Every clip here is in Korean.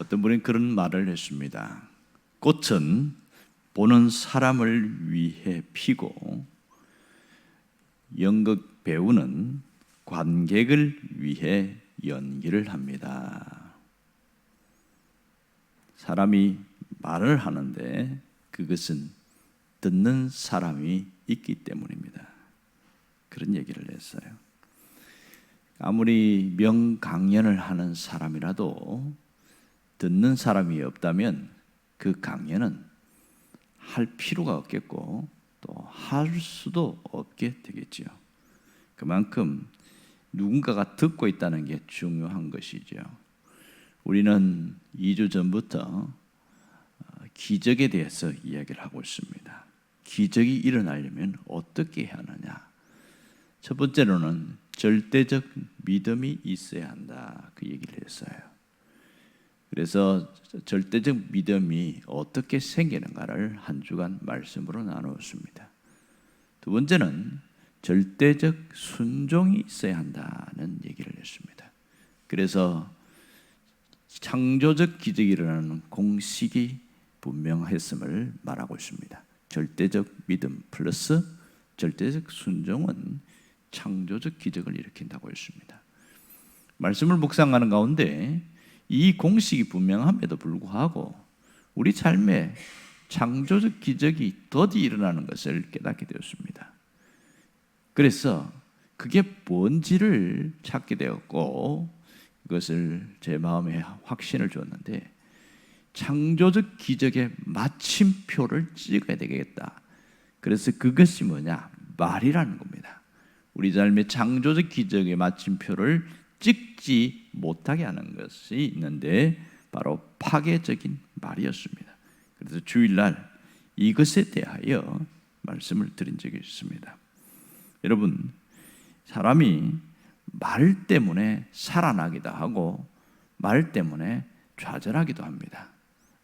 어떤 분이 그런 말을 했습니다. 꽃은 보는 사람을 위해 피고 연극 배우는 관객을 위해 연기를 합니다. 사람이 말을 하는데 그것은 듣는 사람이 있기 때문입니다. 그런 얘기를 했어요. 아무리 명강연을 하는 사람이라도 듣는 사람이 없다면 그 강연은 할 필요가 없겠고 또 할 수도 없게 되겠지요. 그만큼 누군가가 듣고 있다는 게 중요한 것이죠. 우리는 2주 전부터 기적에 대해서 이야기를 하고 있습니다. 기적이 일어나려면 어떻게 해야 하느냐? 첫 번째로는 절대적 믿음이 있어야 한다. 그 얘기를 했어요. 그래서 절대적 믿음이 어떻게 생기는가를 한 주간 말씀으로 나누었습니다. 두 번째는 절대적 순종이 있어야 한다는 얘기를 했습니다. 그래서 창조적 기적이 일어나는 공식이 분명했음을 말하고 있습니다. 절대적 믿음 플러스 절대적 순종은 창조적 기적을 일으킨다고 했습니다. 말씀을 묵상하는 가운데 이 공식이 분명함에도 불구하고 우리 삶에 창조적 기적이 더디 일어나는 것을 깨닫게 되었습니다. 그래서 그게 뭔지를 찾게 되었고 그것을 제 마음에 확신을 줬는데 창조적 기적의 마침표를 찍어야 되겠다. 그래서 그것이 뭐냐? 말이라는 겁니다. 우리 삶의 창조적 기적의 마침표를 찍지 못하게 하는 것이 있는데 바로 파괴적인 말이었습니다. 그래서 주일날 이것에 대하여 말씀을 드린 적이 있습니다. 여러분, 사람이 말 때문에 살아나기도 하고 말 때문에 좌절하기도 합니다.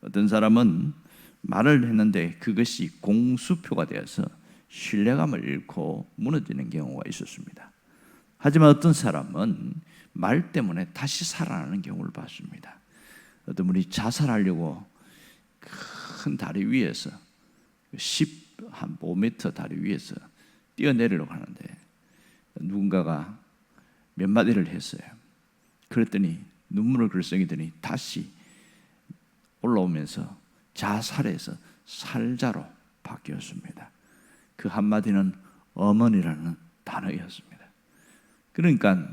어떤 사람은 말을 했는데 그것이 공수표가 되어서 신뢰감을 잃고 무너지는 경우가 있었습니다. 하지만 어떤 사람은 말 때문에 다시 살아나는 경우를 봤습니다. 어떤 분이 자살하려고 큰 다리 위에서 한 5m 다리 위에서 뛰어내리려고 하는데 누군가가 몇 마디를 했어요. 그랬더니 눈물을 글썽이더니 다시 올라오면서 자살해서 살자로 바뀌었습니다. 그 한마디는 어머니라는 단어였습니다. 그러니까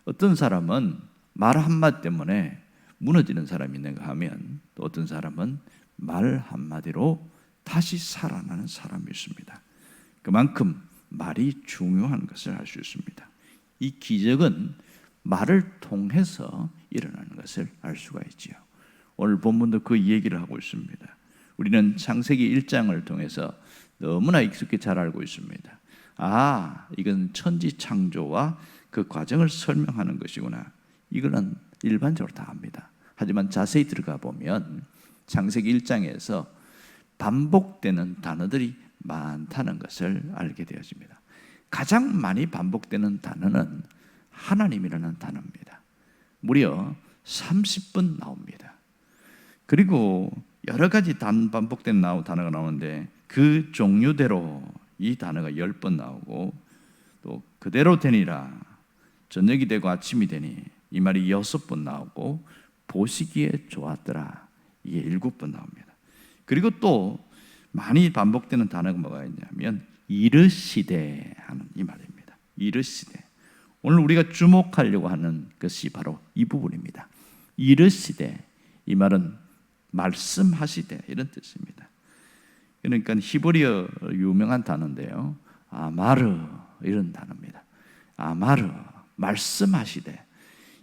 어떤 사람은 말 한마디 때문에 무너지는 사람이 있는가 하면 또 어떤 사람은 말 한마디로 다시 살아나는 사람이 있습니다. 그만큼 말이 중요한 것을 알 수 있습니다. 이 기적은 말을 통해서 일어나는 것을 알 수가 있지요. 오늘 본문도 그 얘기를 하고 있습니다. 우리는 창세기 1장을 통해서 너무나 익숙히 잘 알고 있습니다. 이건 천지 창조와 그 과정을 설명하는 것이구나. 이거는 일반적으로 다 압니다. 하지만 자세히 들어가 보면 창세기 1장에서 반복되는 단어들이 많다는 것을 알게 되어집니다. 가장 많이 반복되는 단어는 하나님이라는 단어입니다. 무려 30번 나옵니다. 그리고 여러 가지 반복된 단어가 나오는데 그 종류대로 이 단어가 10번 나오고 또 그대로 되니라 저녁이 되고 아침이 되니 이 말이 6번 나오고 보시기에 좋았더라 이게 7번 나옵니다. 그리고 또 많이 반복되는 단어가 뭐가 있냐면 이르시되 하는 이 말입니다. 이르시되. 오늘 우리가 주목하려고 하는 것이 바로 이 부분입니다. 이르시되 이 말은 말씀하시되 이런 뜻입니다. 그러니까 히브리어 유명한 단어인데요. 아마르 이런 단어입니다. 아마르 말씀하시되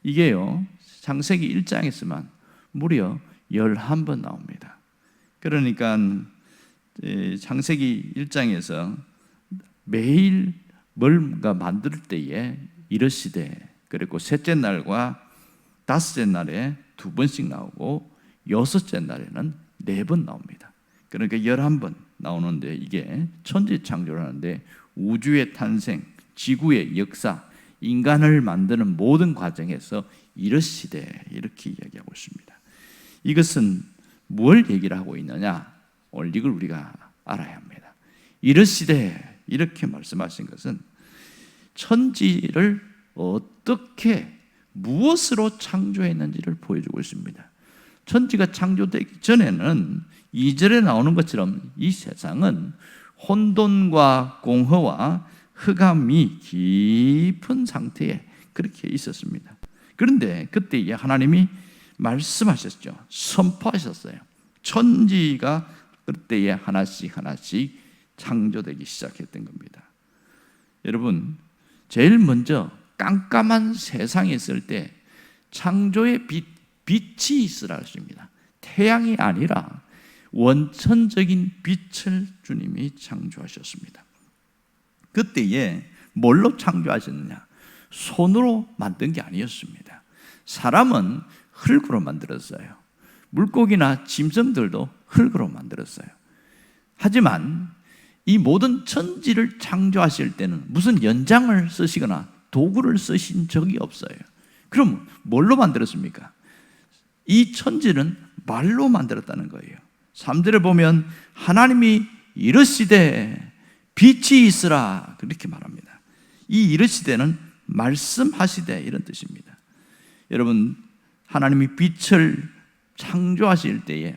이게요 창세기 1장에서만 무려 11번 나옵니다. 그러니까 창세기 1장에서 매일 뭔가 만들 때에 이르시되 그리고 셋째 날과 다섯째 날에 2번씩 나오고 여섯째 날에는 4번 나옵니다. 그러니까 11번 나오는데 이게 천지 창조라는데 우주의 탄생, 지구의 역사, 인간을 만드는 모든 과정에서 이르시되 이렇게 이야기하고 있습니다. 이것은 뭘 얘기를 하고 있느냐? 오늘 이걸 우리가 알아야 합니다. 이르시되 이렇게 말씀하신 것은 천지를 어떻게 무엇으로 창조했는지를 보여주고 있습니다. 천지가 창조되기 전에는 2절에 나오는 것처럼 이 세상은 혼돈과 공허와 흑암이 깊은 상태에 그렇게 있었습니다. 그런데 그때 하나님이 말씀하셨죠. 선포하셨어요. 천지가 그때에 하나씩 하나씩 창조되기 시작했던 겁니다. 여러분, 제일 먼저 깜깜한 세상에 있을 때 창조의 빛이 있으라 하십니다. 태양이 아니라 원천적인 빛을 주님이 창조하셨습니다. 그때에 뭘로 창조하셨느냐? 손으로 만든 게 아니었습니다. 사람은 흙으로 만들었어요. 물고기나 짐승들도 흙으로 만들었어요. 하지만 이 모든 천지를 창조하실 때는 무슨 연장을 쓰시거나 도구를 쓰신 적이 없어요. 그럼 뭘로 만들었습니까? 이 천지는 말로 만들었다는 거예요. 3절에 보면 하나님이 이르시되 빛이 있으라 그렇게 말합니다. 이 이르시되는 말씀하시되 이런 뜻입니다. 여러분, 하나님이 빛을 창조하실 때에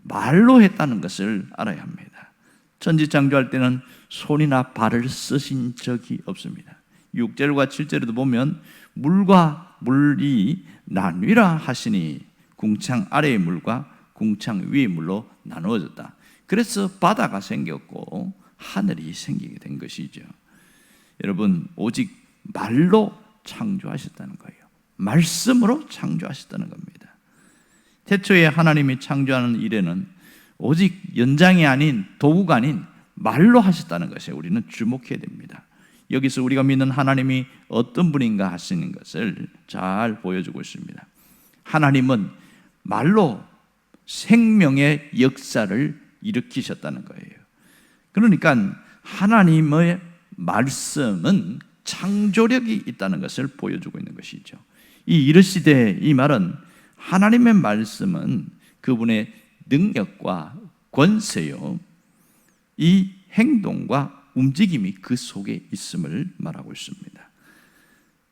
말로 했다는 것을 알아야 합니다. 천지 창조할 때는 손이나 발을 쓰신 적이 없습니다. 6절과 7절에도 보면 물과 물이 나뉘라 하시니 궁창 아래의 물과 궁창 위의 물로 나누어졌다. 그래서 바다가 생겼고 하늘이 생기게 된 것이죠. 여러분, 오직 말로 창조하셨다는 거예요. 말씀으로 창조하셨다는 겁니다. 태초에 하나님이 창조하는 일에는 오직 연장이 아닌, 도구가 아닌 말로 하셨다는 것에 우리는 주목해야 됩니다. 여기서 우리가 믿는 하나님이 어떤 분인가 하시는 것을 잘 보여주고 있습니다. 하나님은 말로 생명의 역사를 일으키셨다는 거예요. 그러니까 하나님의 말씀은 창조력이 있다는 것을 보여주고 있는 것이죠. 이 이르시되 이 말은 하나님의 말씀은 그분의 능력과 권세요, 이 행동과 움직임이 그 속에 있음을 말하고 있습니다.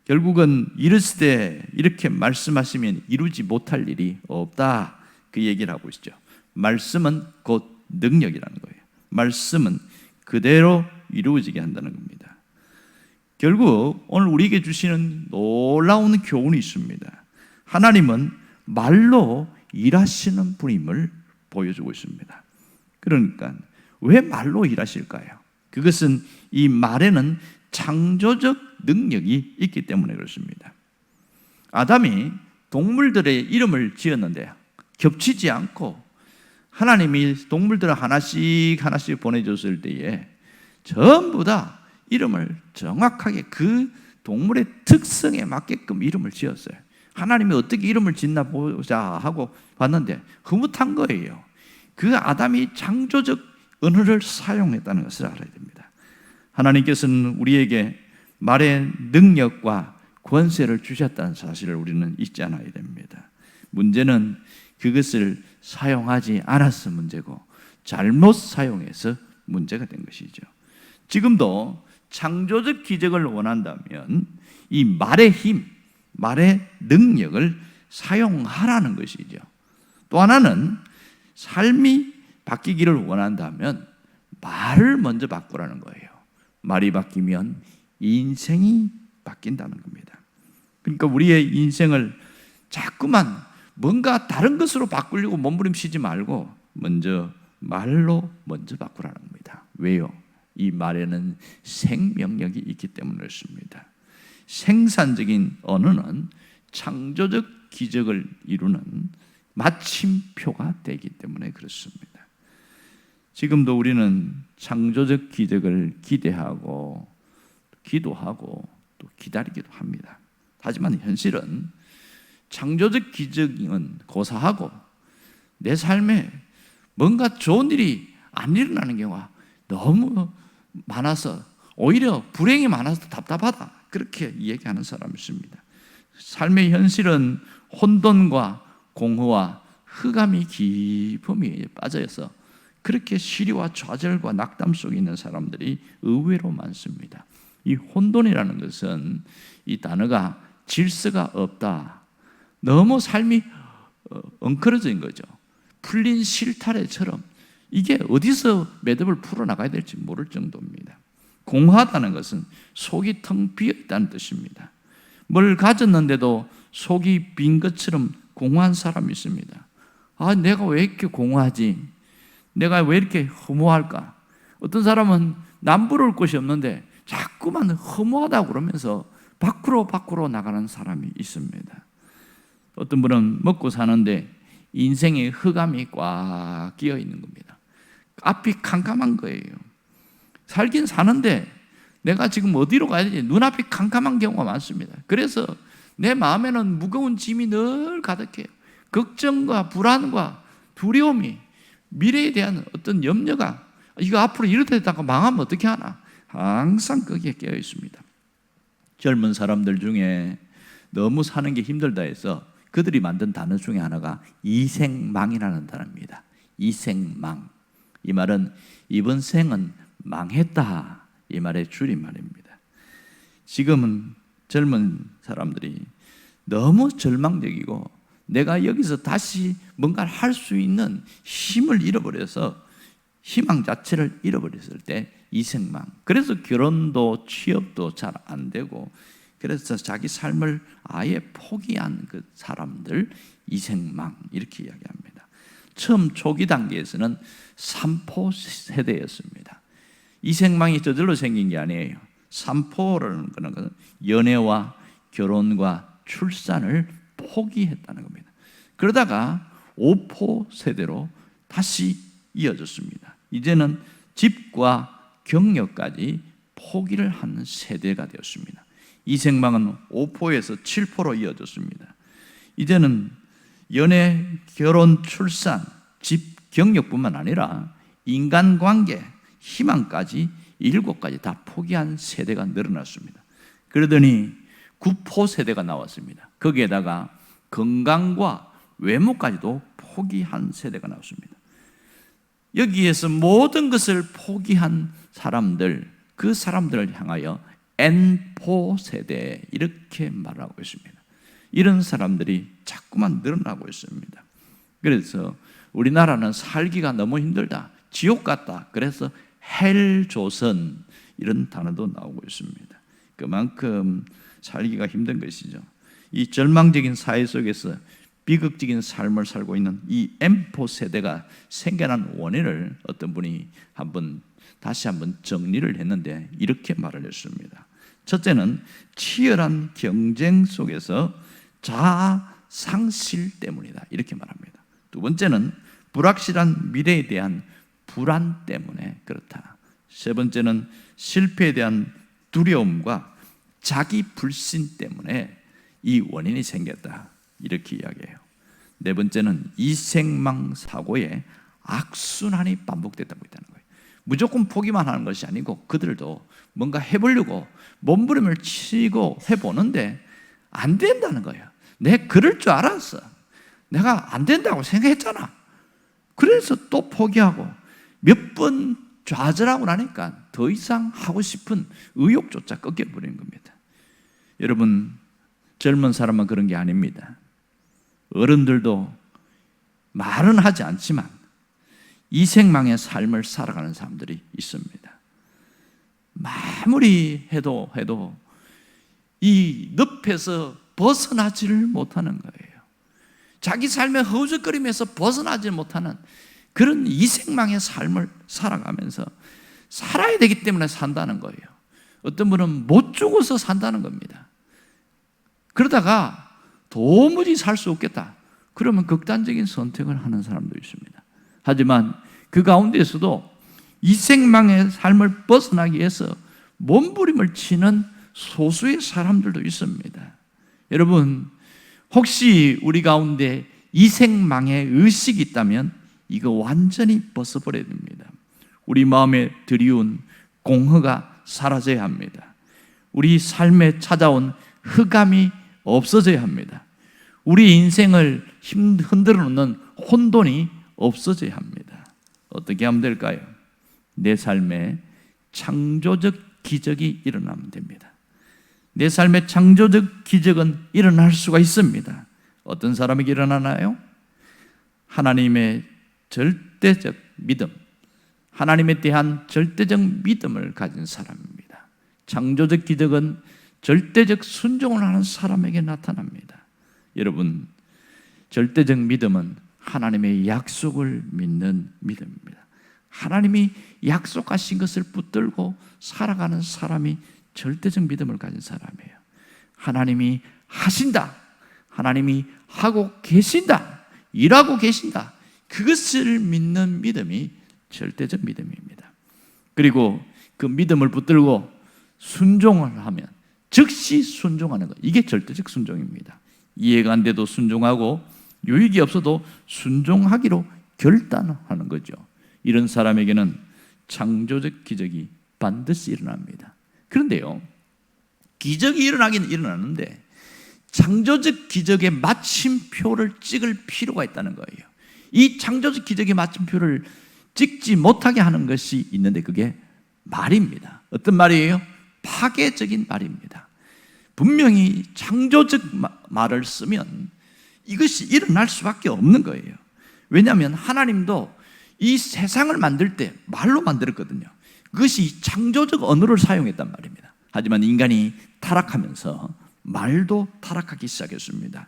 결국은 이르시되 이렇게 말씀하시면 이루지 못할 일이 없다, 그 얘기를 하고 있죠. 말씀은 곧 능력이라는 거예요. 말씀은 그대로 이루어지게 한다는 겁니다. 결국 오늘 우리에게 주시는 놀라운 교훈이 있습니다. 하나님은 말로 일하시는 분임을 보여주고 있습니다. 그러니까 왜 말로 일하실까요? 그것은 이 말에는 창조적 능력이 있기 때문에 그렇습니다. 아담이 동물들의 이름을 지었는데 겹치지 않고 하나님이 동물들을 하나씩 하나씩 보내줬을 때에 전부 다 이름을 정확하게 그 동물의 특성에 맞게끔 이름을 지었어요. 하나님이 어떻게 이름을 짓나 보자 하고 봤는데 흐뭇한 거예요. 그 아담이 창조적 언어를 사용했다는 것을 알아야 됩니다. 하나님께서는 우리에게 말의 능력과 권세를 주셨다는 사실을 우리는 잊지 않아야 됩니다. 문제는 그것을 사용하지 않아서 문제고 잘못 사용해서 문제가 된 것이죠. 지금도 창조적 기적을 원한다면 이 말의 힘, 말의 능력을 사용하라는 것이죠. 또 하나는 삶이 바뀌기를 원한다면 말을 먼저 바꾸라는 거예요. 말이 바뀌면 인생이 바뀐다는 겁니다. 그러니까 우리의 인생을 자꾸만 뭔가 다른 것으로 바꾸려고 몸부림치지 말고 먼저 말로 먼저 바꾸라는 겁니다. 왜요? 이 말에는 생명력이 있기 때문에 그렇습니다. 생산적인 언어는 창조적 기적을 이루는 마침표가 되기 때문에 그렇습니다. 지금도 우리는 창조적 기적을 기대하고 기도하고 또 기다리기도 합니다. 하지만 현실은 창조적 기적은 고사하고 내 삶에 뭔가 좋은 일이 안 일어나는 경우가 너무 많아서 오히려 불행이 많아서 답답하다, 그렇게 얘기하는 사람이 있습니다. 삶의 현실은 혼돈과 공허와 흑암이 깊음이 빠져서 그렇게 시리와 좌절과 낙담 속에 있는 사람들이 의외로 많습니다. 이 혼돈이라는 것은 이 단어가 질서가 없다, 너무 삶이 엉클어진 거죠. 풀린 실타래처럼 이게 어디서 매듭을 풀어나가야 될지 모를 정도입니다. 공허하다는 것은 속이 텅 비어있다는 뜻입니다. 뭘 가졌는데도 속이 빈 것처럼 공허한 사람이 있습니다. 아, 내가 왜 이렇게 공허하지? 내가 왜 이렇게 허무할까? 어떤 사람은 남부러울 곳이 없는데 자꾸만 허무하다고 그러면서 밖으로 나가는 사람이 있습니다. 어떤 분은 먹고 사는데 인생에 흑암이 꽉 끼어 있는 겁니다. 앞이 캄캄한 거예요. 살긴 사는데 내가 지금 어디로 가야 되지? 눈앞이 캄캄한 경우가 많습니다. 그래서 내 마음에는 무거운 짐이 늘 가득해요. 걱정과 불안과 두려움이, 미래에 대한 어떤 염려가, 이거 앞으로 이렇다가 망하면 어떻게 하나, 항상 거기에 깨어 있습니다. 젊은 사람들 중에 너무 사는 게 힘들다 해서 그들이 만든 단어 중에 하나가 이생망이라는 단어입니다. 이생망. 이 말은 이번 생은 망했다, 이 말의 줄임말입니다. 지금은 젊은 사람들이 너무 절망적이고 내가 여기서 다시 뭔가를 할 수 있는 힘을 잃어버려서 희망 자체를 잃어버렸을 때 이생망. 그래서 결혼도 취업도 잘 안 되고 그래서 자기 삶을 아예 포기한 그 사람들, 이생망 이렇게 이야기합니다. 처음 초기 단계에서는 삼포 세대였습니다. 이생망이 저절로 생긴 게 아니에요. 삼포라는 것은 연애와 결혼과 출산을 포기했다는 겁니다. 그러다가 오포 세대로 다시 이어졌습니다. 이제는 집과 경력까지 포기를 한 세대가 되었습니다. 이생망은 5포에서 7포로 이어졌습니다. 이제는 연애, 결혼, 출산, 집, 경력뿐만 아니라 인간관계, 희망까지 7가지 다 포기한 세대가 늘어났습니다. 그러더니 9포 세대가 나왔습니다. 거기에다가 건강과 외모까지도 포기한 세대가 나왔습니다. 여기에서 모든 것을 포기한 사람들, 그 사람들을 향하여 N포 세대 이렇게 말하고 있습니다. 이런 사람들이 자꾸만 늘어나고 있습니다. 그래서 우리나라는 살기가 너무 힘들다, 지옥 같다, 그래서 헬조선 이런 단어도 나오고 있습니다. 그만큼 살기가 힘든 것이죠. 이 절망적인 사회 속에서 비극적인 삶을 살고 있는 이 M포 세대가 생겨난 원인을 어떤 분이 다시 한번 정리를 했는데 이렇게 말을 했습니다. 첫째는 치열한 경쟁 속에서 자아 상실 때문이다, 이렇게 말합니다. 두 번째는 불확실한 미래에 대한 불안 때문에 그렇다. 세 번째는 실패에 대한 두려움과 자기 불신 때문에 이 원인이 생겼다, 이렇게 이야기해요. 네 번째는 이생망 사고의 악순환이 반복됐다고 있다는 거예요. 무조건 포기만 하는 것이 아니고 그들도 뭔가 해보려고 몸부림을 치고 해보는데 안 된다는 거예요. 내가 그럴 줄 알았어. 내가 안 된다고 생각했잖아. 그래서 또 포기하고 몇 번 좌절하고 나니까 더 이상 하고 싶은 의욕조차 꺾여버리는 겁니다. 여러분, 젊은 사람은 그런 게 아닙니다. 어른들도 말은 하지 않지만 이생망의 삶을 살아가는 사람들이 있습니다. 아무리 해도 이 늪에서 벗어나지를 못하는 거예요. 자기 삶의 허우적거림에서 벗어나지 못하는 그런 이생망의 삶을 살아가면서 살아야 되기 때문에 산다는 거예요. 어떤 분은 못 죽어서 산다는 겁니다. 그러다가 도무지 살 수 없겠다, 그러면 극단적인 선택을 하는 사람도 있습니다. 하지만 그 가운데에서도 이생망의 삶을 벗어나기 위해서 몸부림을 치는 소수의 사람들도 있습니다. 여러분, 혹시 우리 가운데 이생망의 의식이 있다면 이거 완전히 벗어버려야 됩니다. 우리 마음에 드리운 공허가 사라져야 합니다. 우리 삶에 찾아온 흑암이 없어져야 합니다. 우리 인생을 흔들어 놓는 혼돈이 없어져야 합니다. 어떻게 하면 될까요? 내 삶에 창조적 기적이 일어나면 됩니다. 내 삶의 창조적 기적은 일어날 수가 있습니다. 어떤 사람에게 일어나나요? 하나님의 절대적 믿음, 하나님에 대한 절대적 믿음을 가진 사람입니다. 창조적 기적은 절대적 순종을 하는 사람에게 나타납니다. 여러분, 절대적 믿음은 하나님의 약속을 믿는 믿음입니다. 하나님이 약속하신 것을 붙들고 살아가는 사람이 절대적 믿음을 가진 사람이에요. 하나님이 하신다, 하나님이 하고 계신다, 일하고 계신다, 그것을 믿는 믿음이 절대적 믿음입니다. 그리고 그 믿음을 붙들고 순종을 하면 즉시 순종하는 것, 이게 절대적 순종입니다. 이해가 안 돼도 순종하고 유익이 없어도 순종하기로 결단하는 거죠. 이런 사람에게는 창조적 기적이 반드시 일어납니다. 그런데요, 기적이 일어나긴 일어나는데 창조적 기적의 마침표를 찍을 필요가 있다는 거예요. 이 창조적 기적의 마침표를 찍지 못하게 하는 것이 있는데 그게 말입니다. 어떤 말이에요? 파괴적인 말입니다. 분명히 창조적 말을 쓰면 이것이 일어날 수밖에 없는 거예요. 왜냐하면 하나님도 이 세상을 만들 때 말로 만들었거든요. 그것이 창조적 언어를 사용했단 말입니다. 하지만 인간이 타락하면서 말도 타락하기 시작했습니다.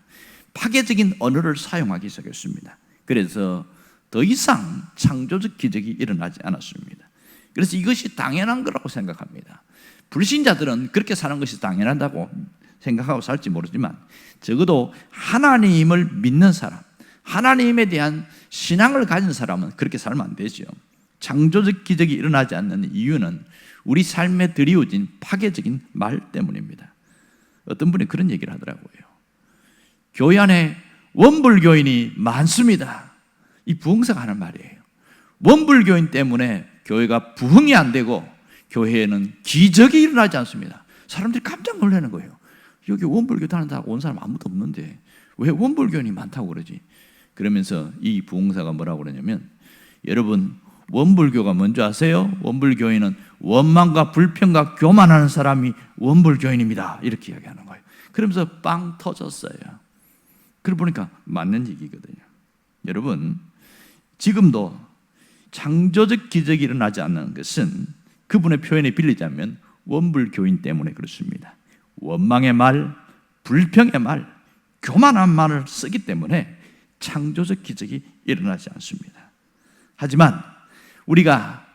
파괴적인 언어를 사용하기 시작했습니다. 그래서 더 이상 창조적 기적이 일어나지 않았습니다. 그래서 이것이 당연한 거라고 생각합니다. 불신자들은 그렇게 사는 것이 당연하다고 생각하고 살지 모르지만 적어도 하나님을 믿는 사람, 하나님에 대한 신앙을 가진 사람은 그렇게 살면 안 되죠. 창조적 기적이 일어나지 않는 이유는 우리 삶에 드리워진 파괴적인 말 때문입니다. 어떤 분이 그런 얘기를 하더라고요. 교회 안에 원불교인이 많습니다. 이 부흥사가 하는 말이에요. 원불교인 때문에 교회가 부흥이 안 되고 교회에는 기적이 일어나지 않습니다. 사람들이 깜짝 놀라는 거예요. 여기 원불교 다닌다고 온 사람 아무도 없는데 왜 원불교인이 많다고 그러지? 그러면서 이 부흥사가 뭐라고 그러냐면, 여러분, 원불교가 뭔지 아세요? 원불교인은 원망과 불평과 교만하는 사람이 원불교인입니다. 이렇게 이야기하는 거예요. 그러면서 빵 터졌어요. 그러고 보니까 맞는 얘기거든요. 여러분, 지금도 창조적 기적이 일어나지 않는 것은 그분의 표현에 빌리자면 원불교인 때문에 그렇습니다. 원망의 말, 불평의 말, 교만한 말을 쓰기 때문에 창조적 기적이 일어나지 않습니다. 하지만 우리가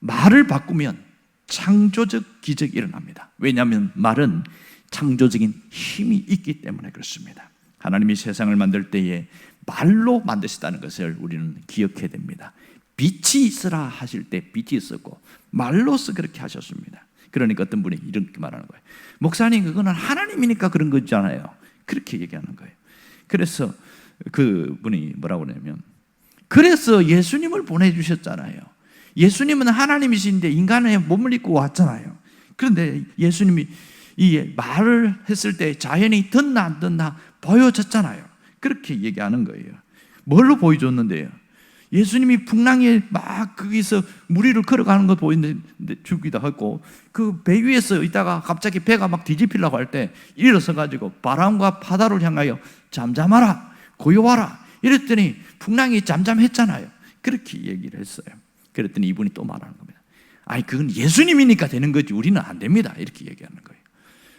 말을 바꾸면 창조적 기적이 일어납니다. 왜냐하면 말은 창조적인 힘이 있기 때문에 그렇습니다. 하나님이 세상을 만들 때에 말로 만드셨다는 것을 우리는 기억해야 됩니다. 빛이 있으라 하실 때 빛이 있었고 말로서 그렇게 하셨습니다. 그러니까 어떤 분이 이렇게 말하는 거예요. 목사님, 그거는 하나님이니까 그런 거잖아요. 그렇게 얘기하는 거예요. 그래서 그 분이 뭐라고 그러냐면, 그래서 예수님을 보내주셨잖아요. 예수님은 하나님이신데 인간의 몸을 입고 왔잖아요. 그런데 예수님이 이 말을 했을 때 자연이 듣나 안 듣나 보여줬잖아요. 그렇게 얘기하는 거예요. 뭘로 보여줬는데요? 예수님이 풍랑에 막 거기서 무리를 걸어가는 거 보이는데 죽기도 하고, 그 배 위에서 있다가 갑자기 배가 막 뒤집히려고 할 때 일어서 가지고 바람과 바다를 향하여 잠잠하라, 고요하라 이랬더니 풍랑이 잠잠했잖아요. 그렇게 얘기를 했어요. 그랬더니 이분이 또 말하는 겁니다. 아니, 그건 예수님이니까 되는 거지 우리는 안 됩니다. 이렇게 얘기하는 거예요.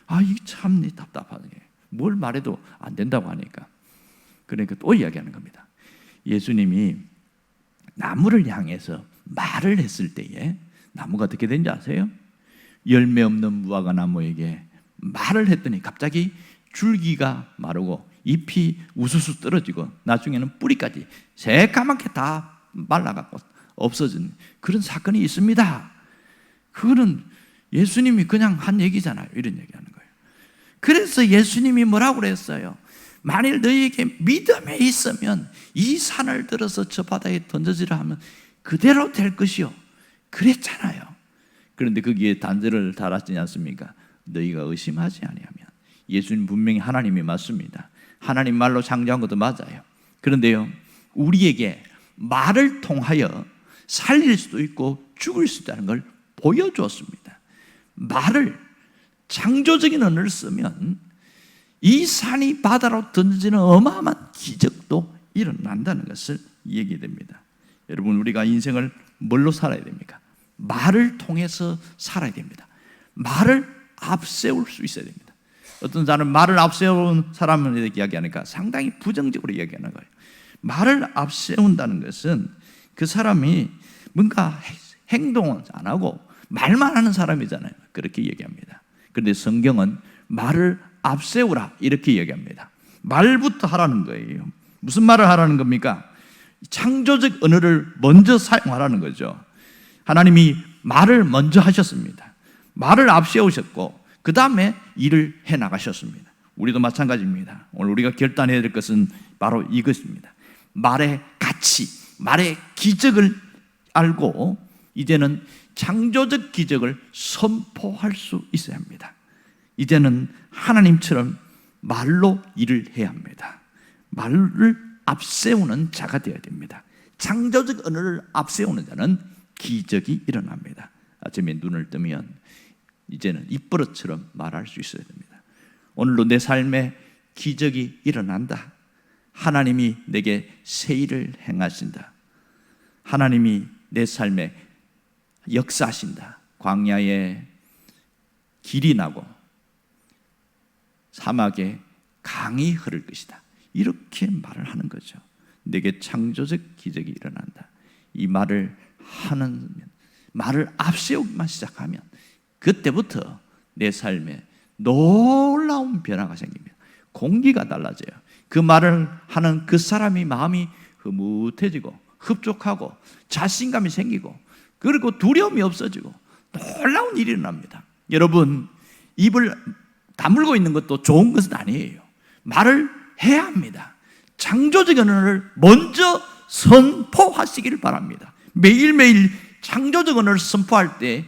아, 이게 참 답답하네. 뭘 말해도 안 된다고 하니까. 그러니까 또 이야기하는 겁니다. 예수님이 나무를 향해서 말을 했을 때에 나무가 어떻게 된지 아세요? 열매 없는 무화과 나무에게 말을 했더니 갑자기 줄기가 마르고 잎이 우수수 떨어지고 나중에는 뿌리까지 새까맣게 다 말라갖고 없어진 그런 사건이 있습니다. 그거는 예수님이 그냥 한 얘기잖아요. 이런 얘기하는 거예요. 그래서 예수님이 뭐라고 그랬어요? 만일 너희에게 믿음이 있으면 이 산을 들어서 저 바다에 던져지라 하면 그대로 될 것이요. 그랬잖아요. 그런데 거기에 단절을 달았지 않습니까? 너희가 의심하지 아니하면. 예수님 분명히 하나님이 맞습니다. 하나님 말로 창조한 것도 맞아요. 그런데요, 우리에게 말을 통하여 살릴 수도 있고 죽을 수 있다는 걸 보여주었습니다. 말을, 창조적인 언어를 쓰면 이 산이 바다로 던지는 어마어마한 기적도 일어난다는 것을 얘기됩니다. 여러분, 우리가 인생을 뭘로 살아야 됩니까? 말을 통해서 살아야 됩니다. 말을 앞세울 수 있어야 됩니다. 어떤 사람은 말을 앞세운 사람을 이렇게 이야기하니까 상당히 부정적으로 이야기하는 거예요. 말을 앞세운다는 것은 그 사람이 뭔가 행동을 안 하고 말만 하는 사람이잖아요. 그렇게 얘기합니다. 그런데 성경은 말을 앞세우라 이렇게 얘기합니다. 말부터 하라는 거예요. 무슨 말을 하라는 겁니까? 창조적 언어를 먼저 사용하라는 거죠. 하나님이 말을 먼저 하셨습니다. 말을 앞세우셨고 그 다음에 일을 해나가셨습니다. 우리도 마찬가지입니다. 오늘 우리가 결단해야 될 것은 바로 이것입니다. 말의 가치, 말의 기적을 알고 이제는 창조적 기적을 선포할 수 있어야 합니다. 이제는 하나님처럼 말로 일을 해야 합니다. 말을 앞세우는 자가 되어야 됩니다. 창조적 언어를 앞세우는 자는 기적이 일어납니다. 아침에 눈을 뜨면 이제는 입버릇처럼 말할 수 있어야 됩니다. 오늘도 내 삶에 기적이 일어난다. 하나님이 내게 새 일을 행하신다. 하나님이 내 삶에 역사하신다. 광야에 길이 나고 사막에 강이 흐를 것이다. 이렇게 말을 하는 거죠. 내게 창조적 기적이 일어난다. 이 말을 하는, 말을 앞세우기만 시작하면 그때부터 내 삶에 놀라운 변화가 생깁니다. 공기가 달라져요. 그 말을 하는 그 사람이 마음이 흐뭇해지고 흡족하고 자신감이 생기고 그리고 두려움이 없어지고 놀라운 일이 일어납니다. 여러분, 입을 다물고 있는 것도 좋은 것은 아니에요. 말을 해야 합니다. 창조적 언어를 먼저 선포하시기를 바랍니다. 매일매일 창조적 언어를 선포할 때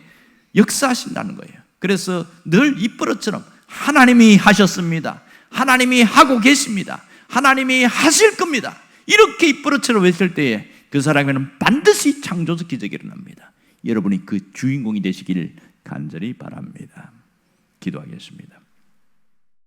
역사하신다는 거예요. 그래서 늘 입버릇처럼 하나님이 하셨습니다. 하나님이 하고 계십니다. 하나님이 하실 겁니다. 이렇게 입버릇처럼 외칠 때에 그 사람에게는 반드시 창조적 기적이 일어납니다. 여러분이 그 주인공이 되시길 간절히 바랍니다. 기도하겠습니다.